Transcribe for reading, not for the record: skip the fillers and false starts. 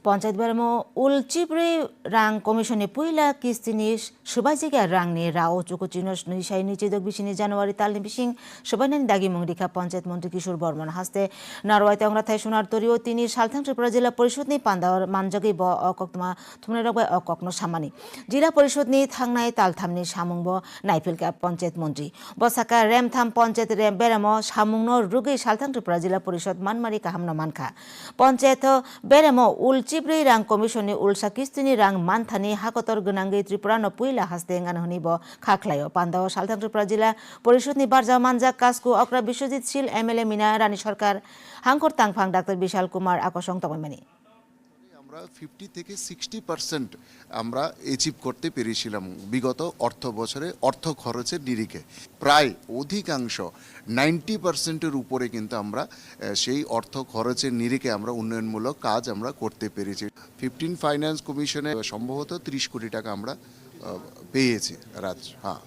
Ponsait bermo ulcibre rang komisioni puila kistini subajiga rang ni rao cukucinos nisai ni cidok bisini Januari tal ni bising subanen dagi mengdika Ponsait Mantri Kishore Borman haste narwai tangra thai sunar torio tini salthang Tripura Jila Porishod ni pandawar manjagi bo okokma thumne rogbai okokno samani Jila Porishod ni thangnai talthamni samung bo naipilka Ponsait Mantri bosaka remtham Ponsait rem beramo samungno rugi salthang Tripura Jila Porishod manmari kahamno mankha Ponsait beramo ulcibre rang komisioni ulsa kistini rang manthani hakotor gonangai Tripura no puila haste nganhoni bo khaklayo pandaw salthang Tripura Jila Porishod ni barja manja kasku okra Biswajit Sil MLA Mina Rani Sarkar hangkor tangphang Dr. Bishal Kumar akosong tobamani আমরা 50 থেকে 60% আমরা achieve করতে পেরেছিলাম বিগত অর্থ বছরে অর্থ খরচের নিরিখে প্রায় অধিকাংশ 90% এর উপরে কিন্তু আমরা সেই অর্থ খরচের নিরিখে আমরা উন্নয়নমূলক কাজ আমরা করতে পেরেছি 15 ফাইন্যান্স কমিশনে সম্ভবত 30 কোটি টাকা আমরা পেয়েছি হ্যাঁ